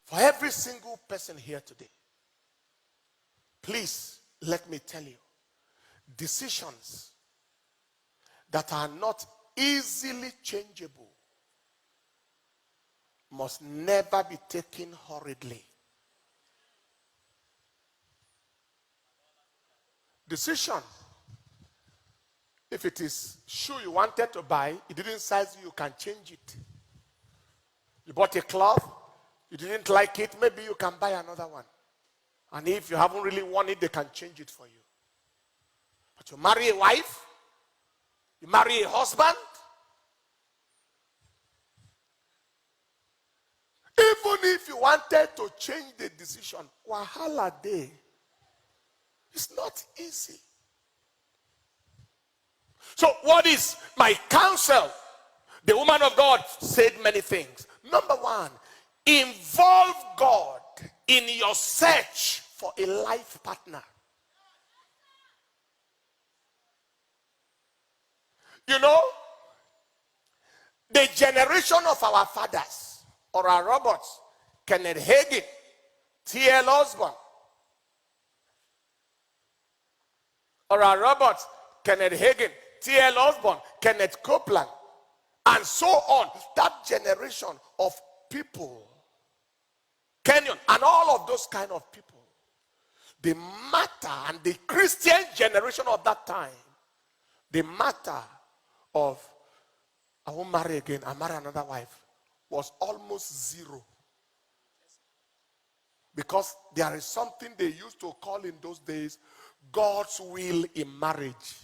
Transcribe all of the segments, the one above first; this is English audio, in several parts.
For every single person here today, please let me tell you, decisions that are not easily changeable must never be taken hurriedly. Decision. If it is shoe you wanted to buy, it didn't size you can change it. You bought a cloth, you didn't like it, maybe you can buy another one. And if you haven't really worn it, they can change it for you. But you marry a wife, you marry a husband, even if you wanted to change the decision, wahala day. It's not easy. So what is my counsel? The woman of God said many things. Number one, involve God in your search for a life partner. You know, the generation of our fathers, Oral Roberts, Kenneth Hagin, T.L. Osborne, Oral Roberts, Kenneth Hagin, T.L. Osborne, Kenneth Copeland, and so on. That generation of people, Kenyon, and all of those kind of people, the matter, and the Christian generation of that time, the matter of, I won't marry again, I marry another wife, was almost zero. Because there is something they used to call in those days God's will in marriage.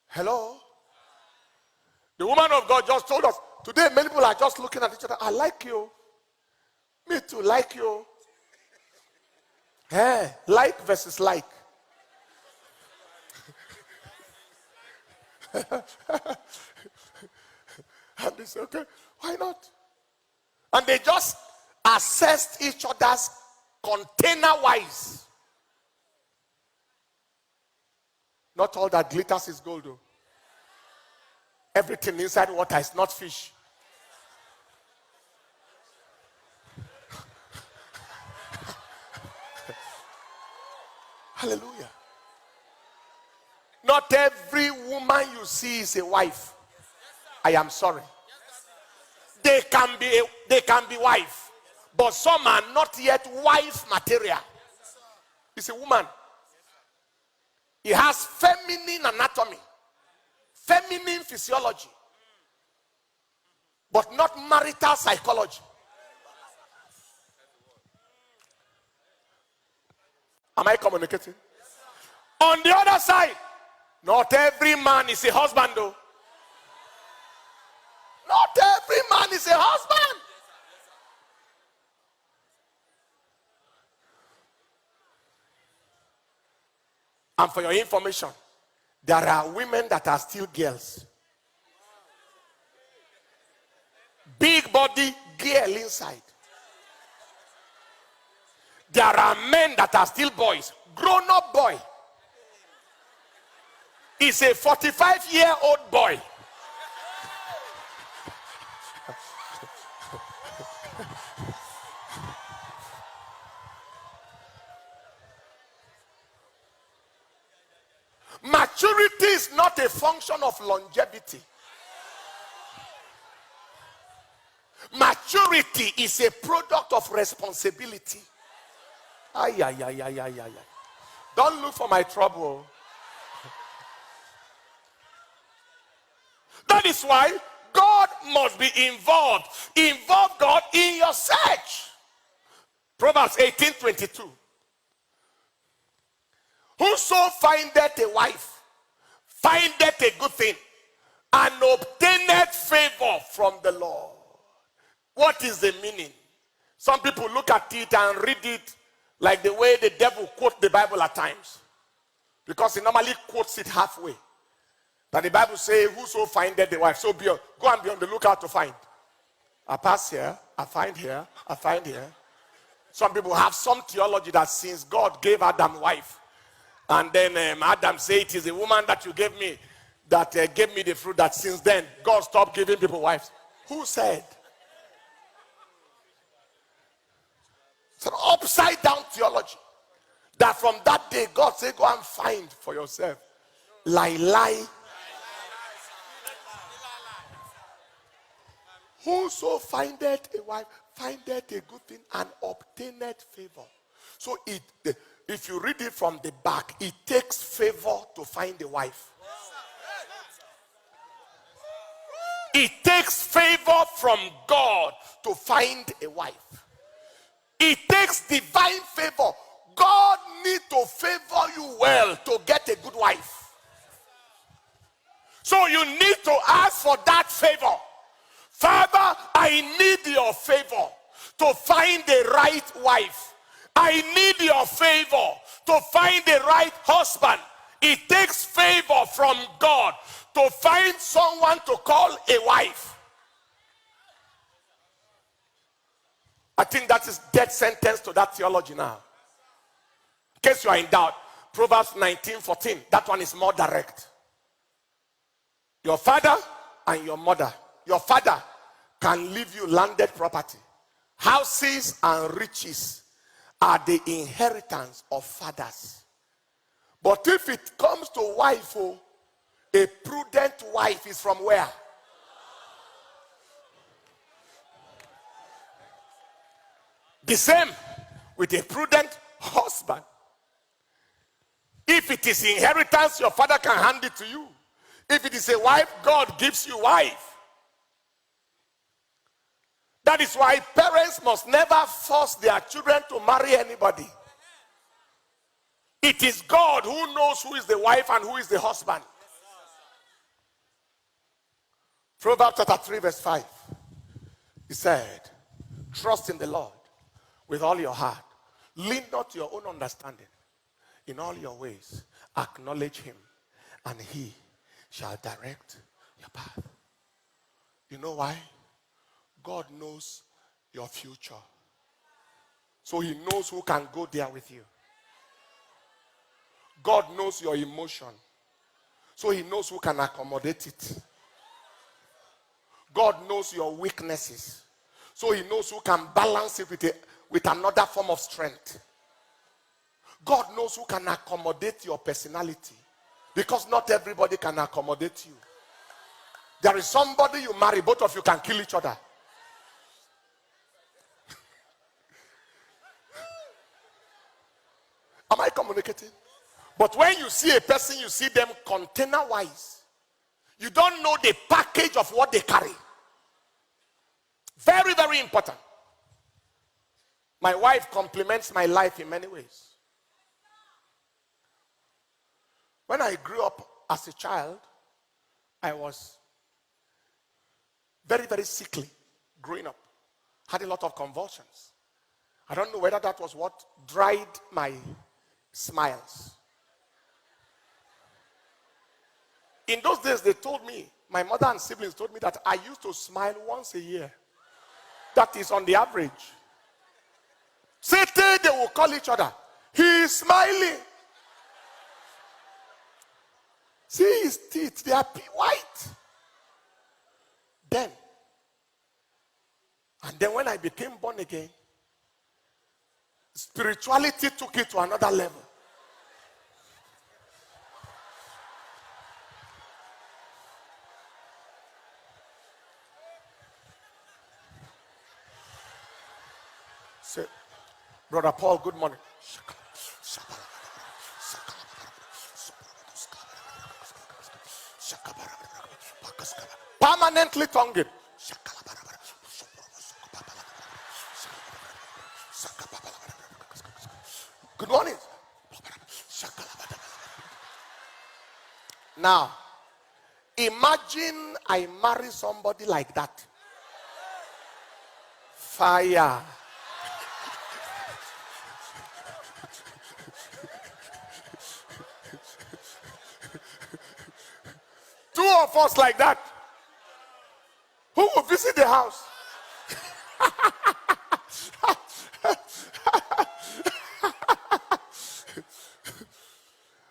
Hello? The woman of God just told us, today many people are just looking at each other. I like you. Me too, like you. Hey, like versus like. And they say, okay, why not? And they just assessed each other's container-wise. Not all that glitters is gold, though. Everything inside water is not fish. Hallelujah. Not every woman you see is a wife. I am sorry. They can be wife, but some are not yet wife material. It's a woman. He has feminine anatomy, feminine physiology, but not marital psychology. Am I communicating? On the other side, not every man is a husband, though. Not every man is a husband. And for your information, there are women that are still girls. Big body, girl inside. There are men that are still boys. Grown-up boy. He's a 45-year-old boy. Maturity is not a function of longevity. Maturity is a product of responsibility. Don't look for my trouble. That is why God must be involved. Involve God in your search. Proverbs 18:22. Whoso findeth a wife, findeth a good thing, and obtaineth favor from the Lord. What is the meaning? Some people look at it and read it like the way the devil quotes the Bible at times. Because he normally quotes it halfway. That the Bible says, whoso findeth a wife. So go and be on the lookout to find. I pass here, I find here, I find here. Some people have some theology that since God gave Adam a wife, and then Adam said, it is a woman that you gave me that gave me the fruit, that since then God stopped giving people wives. Who said? that from that day, God said, go and find for yourself. Lie. Whoso findeth a wife, findeth a good thing and obtaineth favor. So if you read it from the back, it takes favor to find a wife. It takes favor from God to find a wife. It takes divine favor. God needs to favor you well to get a good wife. So you need to ask for that favor. Father, I need your favor to find the right wife. I need your favor to find the right husband. It takes favor from God to find someone to call a wife. I think that is death sentence to that theology now. In case you are in doubt, Proverbs 19:14, that one is more direct. Your father and your mother. Your father can leave you landed property. Houses and riches are the inheritance of fathers. But if it comes to wife, a prudent wife is from where? The same with a prudent husband. If it is inheritance, your father can hand it to you. If it is a wife, God gives you wife. That is why parents must never force their children to marry anybody. It is God who knows who is the wife and who is the husband. Proverbs chapter 3 verse 5. He said, trust in the Lord with all your heart. Lean not to your own understanding. In all your ways, acknowledge him, and he shall direct your path. You know why? God knows your future. So he knows who can go there with you. God knows your emotion. So he knows who can accommodate it. God knows your weaknesses. So he knows who can balance it with another form of strength. God knows who can accommodate your personality. Because not everybody can accommodate you. There is somebody you marry, both of you can kill each other. Am I communicating? But when you see a person, you see them container-wise. You don't know the package of what they carry. Very, very important. My wife complements my life in many ways. When I grew up as a child, I was very, very sickly growing up. Had a lot of convulsions. I don't know whether that was what dried my smiles. In those days, they told me, my mother and siblings told me that I used to smile once a year. That is on the average. Satan, they will call each other. He is smiling. See his teeth, they are white. Then when I became born again, spirituality took it to another level. Say, Brother Paul, good morning. Permanently tonguing. Good morning. Now, imagine I marry somebody like that. Fire. Two of us like that. Who will visit the house?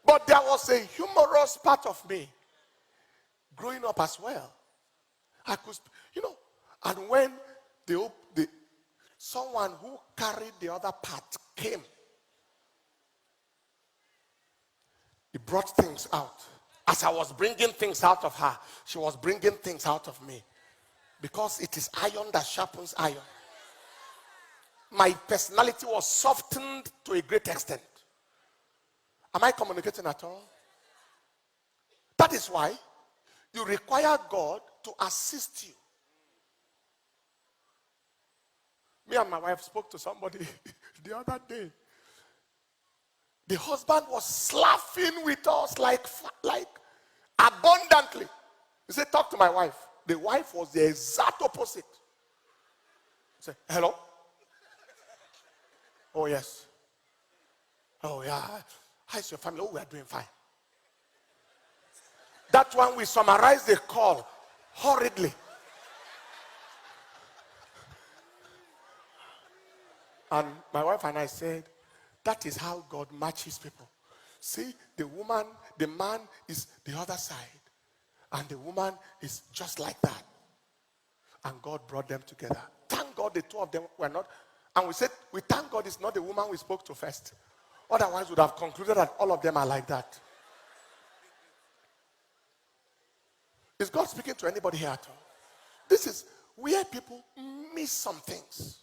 But there was a humorous part of me growing up as well. I could, and when someone who carried the other part came, He brought things out. As I was bringing things out of her, she was bringing things out of me. Because it is iron that sharpens iron. My personality was softened to a great extent. Am I communicating at all? That is why you require God to assist you. Me and my wife spoke to somebody the other day. The husband was laughing with us like abundantly. He said, talk to my wife. The wife was the exact opposite. He said, hello? Oh, yes. Oh, yeah. How's your family? Oh, we are doing fine. That one, we summarized the call hurriedly. And my wife and I said, that is how God matches people. See, the woman, the man is the other side. And the woman is just like that. And God brought them together. Thank God the two of them were not. And we said, we thank God it's not the woman we spoke to first. Otherwise, we would have concluded that all of them are like that. Is God speaking to anybody here at all? This is where people miss some things.